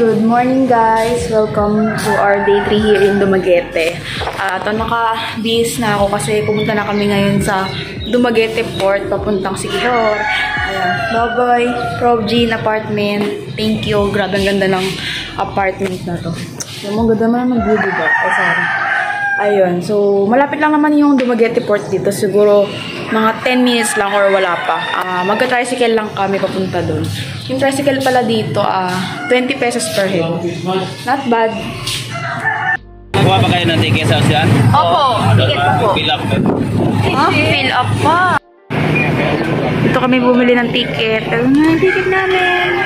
Good morning guys! Welcome to our day 3 here in Dumaguete. Naka-bis na ako kasi pumunta na kami ngayon sa Dumaguete Port, papuntang Siquijor. Ayan, bye-bye! Prof. Jean Apartment. Thank you. Grabe ang ganda ng apartment na to. Alam mo, ganda naman ng view, diba? Ay, sorry. Ayun, so malapit lang naman yung Dumaguete Port dito. Siguro mga 10 minutes lang or wala pa. Magka-tricycle lang kami papunta doon. Yung tricycle pala dito, 20 pesos per head. Not bad. Nakuha pa kayo ng ticket sa Ocean? Opo, ticket pa po. Fill up. Fill up pa. Dito kami bumili ng ticket. Yung ticket namin.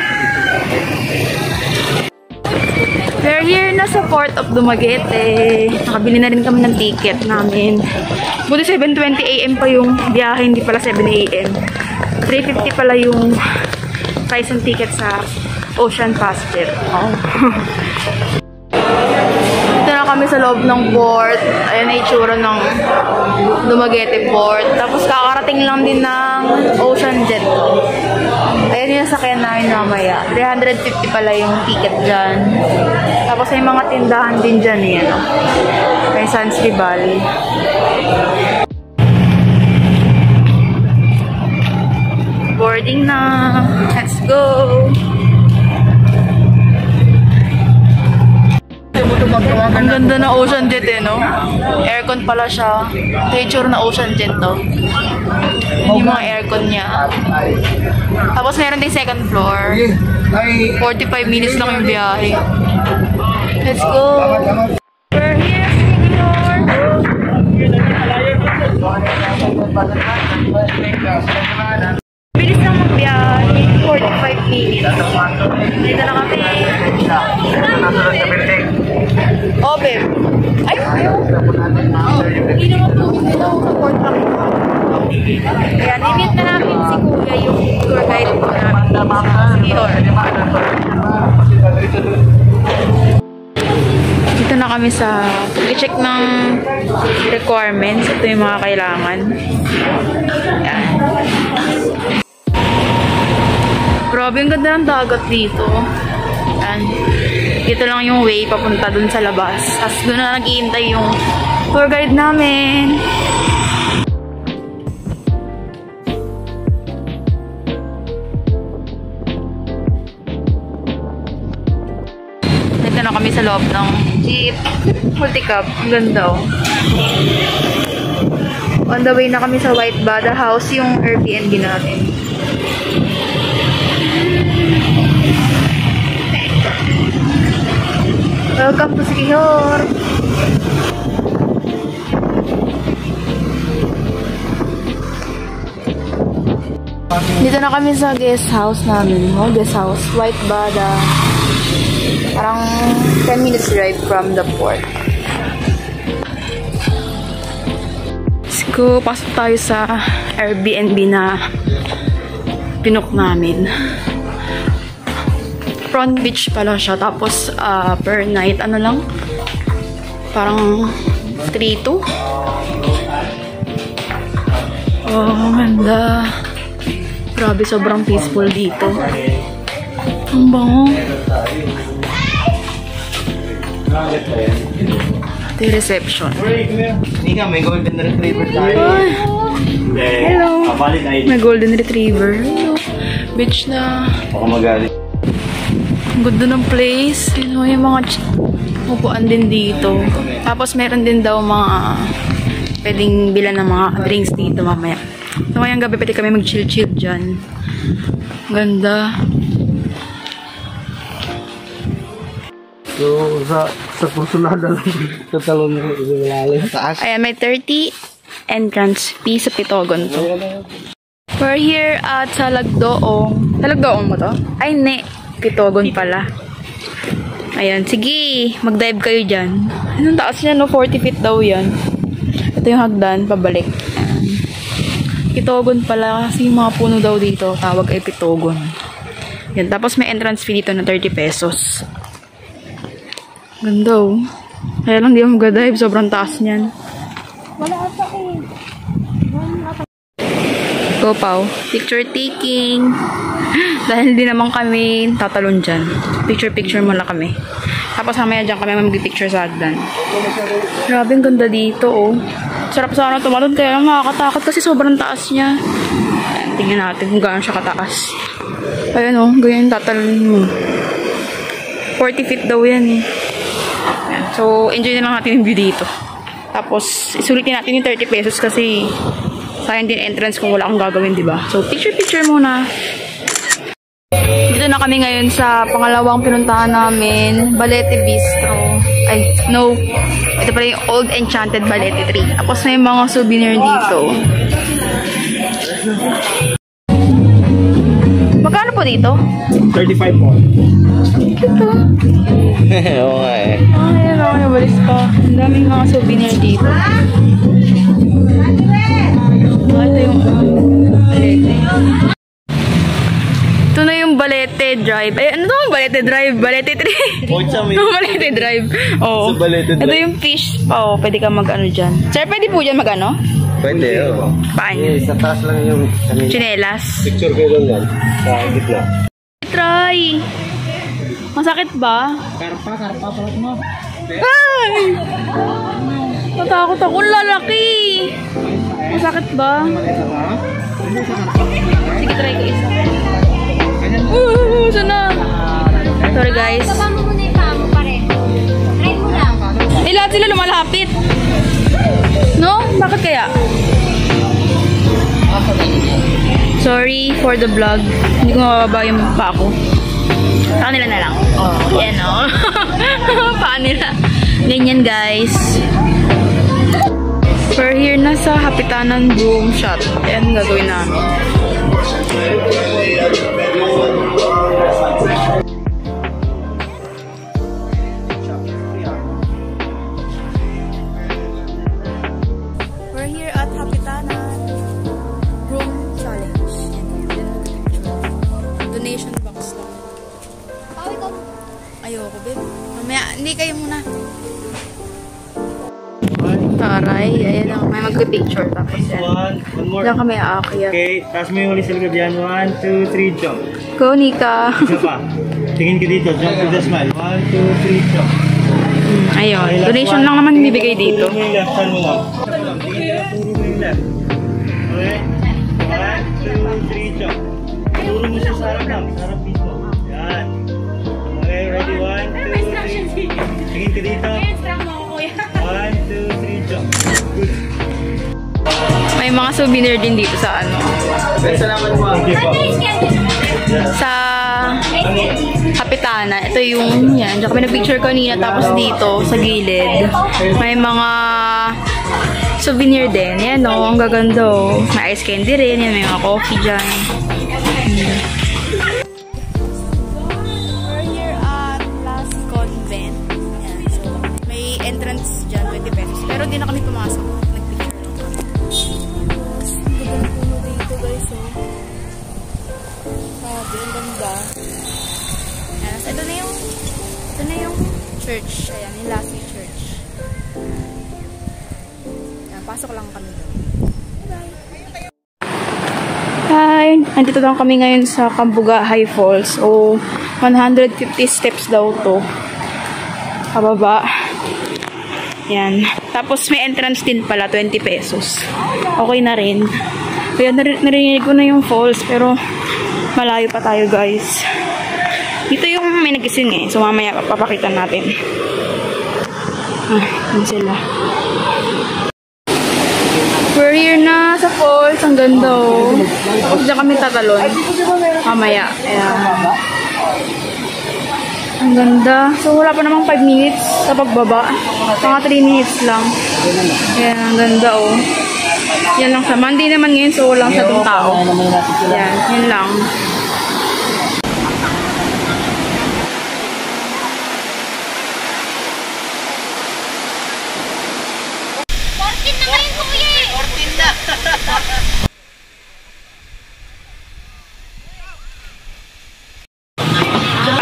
We're here na sa Port of Dumaguete. Nakabili na rin kami ng ticket namin. Buti 7:20 AM pa yung biyahe, hindi pala 7 AM. 350 pala yung price ng ticket sa Ocean Passport. Oh. Dito na kami sa loob ng port. Ayan na itsura ng Dumaguete Port. Tapos kakarating lang din ng Ocean Jet. Ayan yung sakyan namin mamaya. 350 pala yung ticket dyan. Tapos may mga tindahan din dyan eh. Ano? May Sansri Valley. Boarding na. Let's go! Ang ganda na Ocean Jet eh, no? Aircon pala siya. Picture na Ocean Jet to. Yung mga aircon niya. Tapos meron din second floor. 45 minutes lang yung biyahe. Let's go! We're here, Siquijor! Bilis lang magbiyahe. 45 minutes. Dito na kami. Oh, babe. Ay! Hindi naman po. Dito sa port lang. Kaya nimit na namin si Kuya yung tour guide po namin sa Siquijor. Dito na kami sa i-check ng requirements. Ito yung mga kailangan. Ayan. Grabe, ang ganda ng dagat dito. Ayan. Dito lang yung way papunta dun sa labas. Tapos doon na naghihintay yung tour guide namin. Dito na kami sa loob ng jeep. Multi-cab. Ang ganda oh. On the way na kami sa White Bada House, yung Airbnb natin. Welcome to Siquijor! Dito na kami sa guest house namin. Oh, guest house. White Bada. Parang 10 minutes drive from the port. Let's go. Pasok tayo sa Airbnb na pinook namin. Front beach pala siya. Tapos, per night, ano lang? Parang 3-2. Oh, ganda. Grabe, sobrang peaceful dito. Ang bango. Ito yung reception. Hindi nga, may golden retriever tayo. Hello. May golden retriever. Hello. Beach na. Baka magalit. Ang ganda ng place. Yun, yung mga upuan din dito. Tapos meron din daw mga pwedeng bilan ng mga drinks dito mamaya. So ngayong gabi pwede kami mag-chill-chill dyan. Ganda. So, sa kursunada lang. Sa talon mo, ilalim. Taas. Ayan, may 30 entrance fee sa Pitogon to. We're here at sa Lagdoong. Sa Lagdoong mo to? Ay, ne. Pitogon pala. Ayan, sige. Mag-dive kayo dyan. Anong taas niya, no? 40 feet daw yan. Ito yung hagdan, pabalik. Pitogon pala. Kasi yung mga puno daw dito, tawag ay Pitogon. Yan, tapos may entrance fee dito na 30 pesos. Ganda oh. Kaya lang di ako mag-dive. Sobrang taas niyan. Wala ata eh. Go, Pao. Picture taking. Dahil hindi naman kami tatalon dyan. Picture muna kami. Tapos mamaya dyan kami mag-picture sa hagdan. Grabe, ang ganda dito, oh. Sarap sana tumalon, kaya lang nakakatakot kasi sobrang taas niya. Ayan, tingnan natin kung gaano siya kataas. Ayan, oh. Ganyan tatalon mo. 40 feet daw yan, eh. Ayan. So, enjoy na lang natin yung view dito. Tapos, isulitin natin yung 30 pesos kasi sayang din entrance kung wala akong gagawin, diba? So, picture muna. Dito na kami ngayon sa pangalawang pinuntahan namin, Balete Bistro. Ay, no. Ito pala yung Old Enchanted Balete Tree. Tapos may mga souvenir dito. Magkano po dito? 35 po. Ito. Oo nga eh. Ayan ako, nabalis pa. Ang daming mga souvenir dito. Ito yung Balete. Ito na yung Balete Drive. Eh, ano to? Balete Drive? Balete Tree? Balete Drive. Oo. Ito yung fish pa. Oh. Pwede ka mag-ano dyan. Sir, pwede po dyan mag-ano? Pwede, oo. Paano? Sa taas lang yung Chinelas. picture ko doon yan. Sa gitna. Try! Masakit ba? Karpa pala mo. Ay! Natakot ako. Lalaki! Masakit ba? Sige, try ko isa. Sana. Sorry guys. Baba mo muna yung paa mo pa rin. Try mo lang. Eh, lahat sila lumalapit. No? Bakit kaya? Sorry for the vlog. Hindi ko mababa yung paa ko. Sa kanila na lang. Oh, yan o. Paa nila. Ganyan guys. We're here na sa Hapitanan Broom Shot. Ayan gagawin namin. We're here at Hapitanan Broom Challenge. Donation box lang. Oh, ikaw. Ayoko, babe. Mamaya, hindi kayo muna. Taray, ayan lang. May mag-picture tapos yan. One more. Diyan kami aakyat. Okay, taas mo yung huli sa likod yan. 1, 2, 3, jump. Go, Nika. Isa pa. Tingin ka dito. Jump with the smile. 1, 2, 3, jump. Ayun. Donation lang naman bibigay dito. Puro mo yung left. Saan mo lang? Tingin ka, puro mo yung left. Okay. 1, 2, 3, jump. Puro mo siya sa harap lang. Sa harap dito. Yan. Okay, ready? 1, 2, 3. Tingin ka dito. 1, 2, 3, jump. Good. May mga souvenir din dito sa ano. Salamat po. Okay po. Sa Hapitanan. Ito yung yan. Diyan kami nag-picture kanina. Tapos dito sa gilid. May mga souvenir din. Yan o. Ang gaganda o. May ice candy rin. Yan, may mga coffee dyan. We're here at Last Convent. Yan. So, may entrance dyan. 20 pesos. Pero di na kami pumasok. Nag-picture lang kami. Ang puno dito guys o. Sabi, ang ganda. Yan. So, ito na yung church. Ayan, yung Lassie Church. Yan, pasok lang kami doon. Hi! Nandito lang kami ngayon sa Kambuga High Falls. So, 150 steps daw to. Pababa. Yan. Tapos may entrance din pala, 20 pesos. Okay na rin. Kaya narinig ko na yung falls, pero malayo pa tayo guys. Dito yung may nagising eh. So mamaya papakita natin. Yun sila. We're here na sa falls. Ang ganda oh. Diyan kami tatalon. Mamaya. Ayan. Ang ganda. So wala pa namang 5 minutes sa pagbaba. Mga 3 minutes lang. Ayan. Ang ganda oh. Yan lang sa Monday naman ngayon. So walang sa itong tao. Ayan. Yan lang.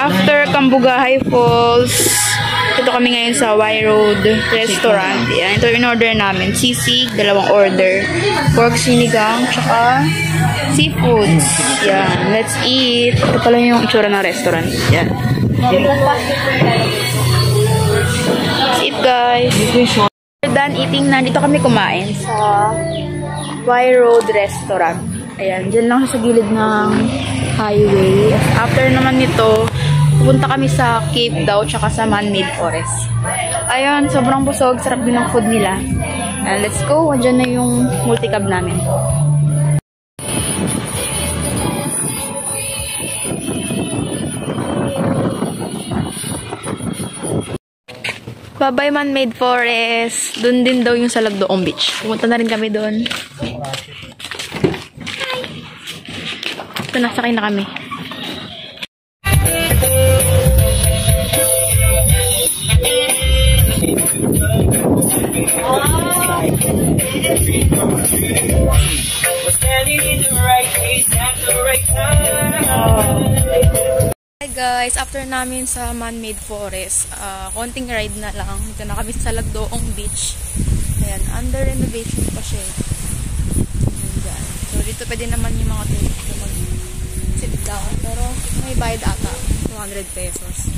After Kambuga High Falls, ito Dito kami ngayon sa Y Road Restaurant. Yan. Ito yung in-order namin. Sisig, 2 order. Pork sinigang, tsaka seafoods. Yan. Let's eat. Ito pala yung itsura ng restaurant. Yan. Let's eat, guys. We're done eating na. Dito kami kumain sa Y Road Restaurant. Ayan. Diyan lang sa gilid ng highway. After naman nito, pupunta kami sa Cave daw, tsaka sa Man-Made Forest. Ayun, sobrang busog. Sarap din ang food nila. And let's go. Diyan na yung multi-cab namin. Bye-bye Man-Made Forest. Doon din daw yung sa Lagdoong Beach. Pumunta na rin kami doon. Ito, nasakay na kami. Hi guys, after namin sa Man-Made Forest, konting ride na lang. Dito na kami sa Lagdoong Beach. Ayan, under renovation pa siya. Ayan. So dito pwede naman yung mga tourist mag-sit down. Pero may bayad ata, 200 pesos.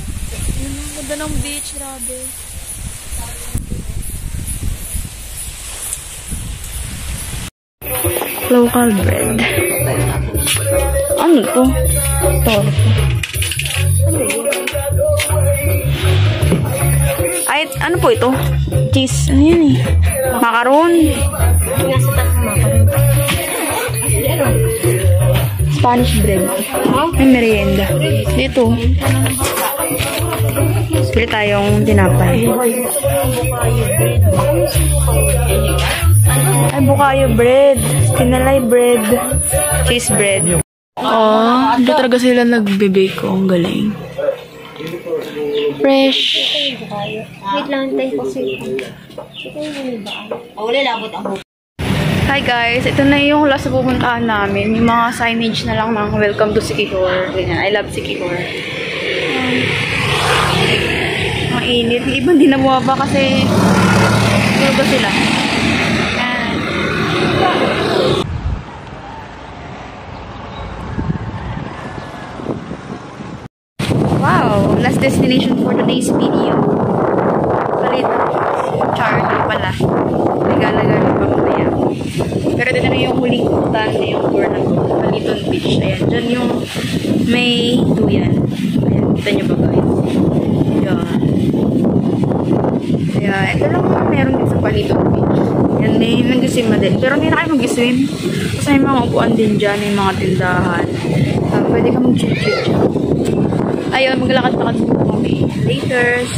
Yun, ganda ng beach, grabe. Local bread. Ano ito? Torta. Ay, ano po ito? Cheese. Ano yun eh? Macaron. Spanish bread. May merienda. Dito. Bili tayong tinapay. Ay, bukayo bread. Tinalay bread. Cheese bread. Oh, dito talaga sila nagbe-bake ko. Ang galing. Fresh. Wait lang, tayo kasi. Wala labot ang Hi guys, ito na yung last na pupuntahan namin. Yung mga signage na lang ng welcome to Siquijor. Ganyan, I love Siquijor. Mainit. Yung iba hindi na bumaba kasi tulog sila. Wow! Last destination for today's video. Palit. Charter pala. Nagalaga pa mamaya. Pero ito na yung huling puntahan na yung tour na Paliton Beach. Ayan. Diyan yung may duyan. Ayan. Kita nyo ba guys? Ayan. Ayan. Ito lang meron din sa Paliton Beach. Ayan. May nag-swim na din. Pero hindi na kayo mag-swim. Kasi may mga upuan din dyan. May mga tindahan. Pwede ka mag-chill-chill dyan. Ayun, maglakad-lakad po kami. Laters.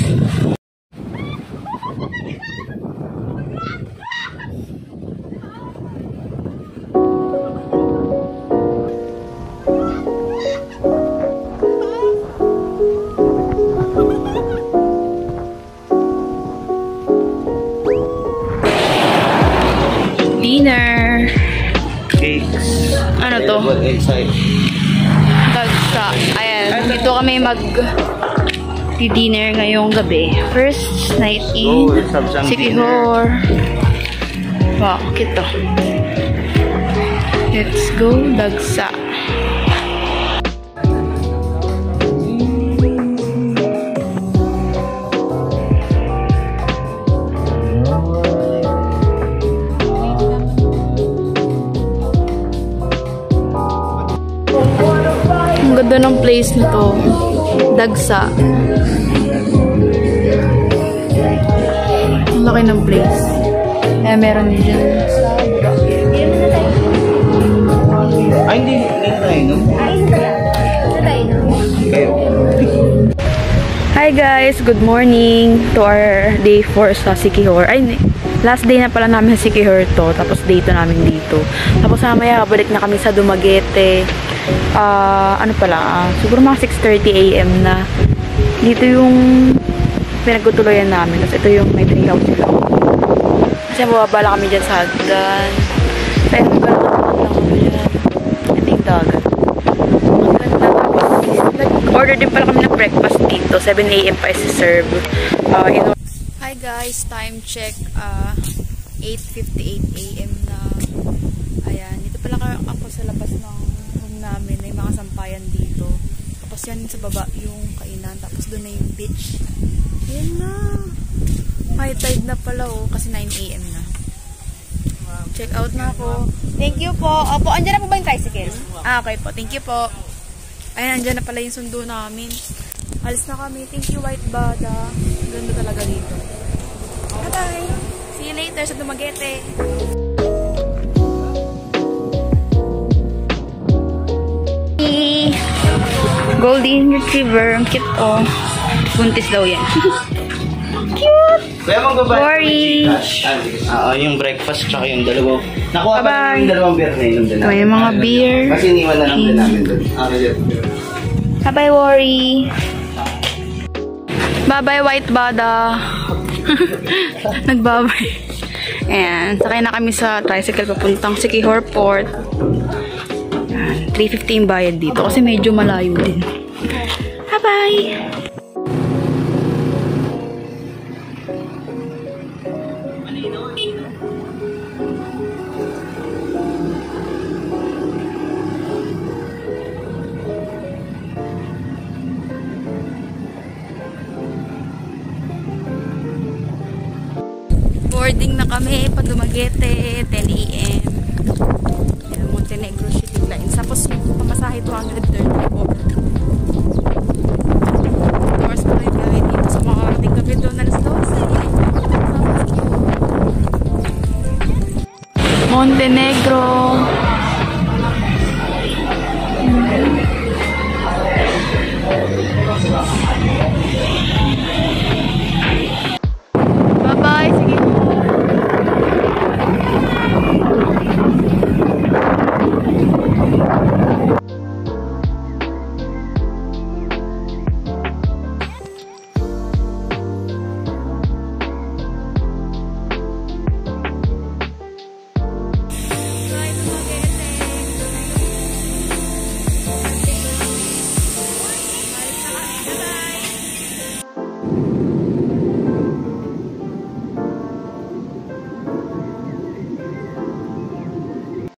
Dinner. Cakes. Ano to? Inside. Dagsa. Ayan, dito kami mag-dinner ngayong gabi. First night in Siquijor. Wow, kito. Let's go, Dagsa. Ang ganda ng place na to. Dagsa. Ang laki ng place. Eh, meron din dyan sa baba. Ay, hindi na tayo, no? Kayo. Hi guys! Good morning to our day 4 sa Siquijor. Ay, last day na pala namin sa Siquijor to. Tapos day 2 namin dito. Tapos mamaya, balik na kami sa Dumaguete. Ano pala, siguro mga 6:30 AM na. Dito yung pinagtutuloyan namin. Tapos ito yung may treehouse nila. Kasi mababala kami dyan sa hagdan. Pero magkalakad lang kami dyan. Ito yung dagat. Ang ganda. Tapos Umorder din pala kami ng breakfast dito. 7 AM pa isi-serve. Hi guys, time check. 8:58 AM na. Ayan, dito pala ako sa labas ng room namin. May mga sampayan dito. Tapos yan sa baba yung kainan. Tapos doon na yung beach. Ayan na. High tide na pala kasi 9 AM na. Check out na ako. Thank you po. Opo, andyan na po ba yung tricycle? Okay po. Thank you po. Ayan, andyan na pala yung sundo namin. Alis na kami. Thank you, White Bada. Ganda talaga dito. Bye-bye. See you later sa Dumaguete. Golden Retriever. Ang cute oh. Buntis daw yan. Cute! Kaya magbabayad. Worry. Yung breakfast tsaka yung dalawa. Nakuha pa Bye-bye. yung dalawang beer na inom din. May mga beer. Kasi iniwan na lang din namin doon. Bye-bye, Worry. Bye-bye, White Bada. Nagbabay. Ayan. Sakay na kami sa tricycle papuntang Siquijor Port. Ayan. 3.50 bayad dito kasi medyo malayo din. Bye-bye. Boarding na kami pa Dumaguete, 10 AM. Montenegro Shipping Lines. Tapos pamasahe 234. Tours pa rin kami dito sa mga ating kami doon na Montenegro.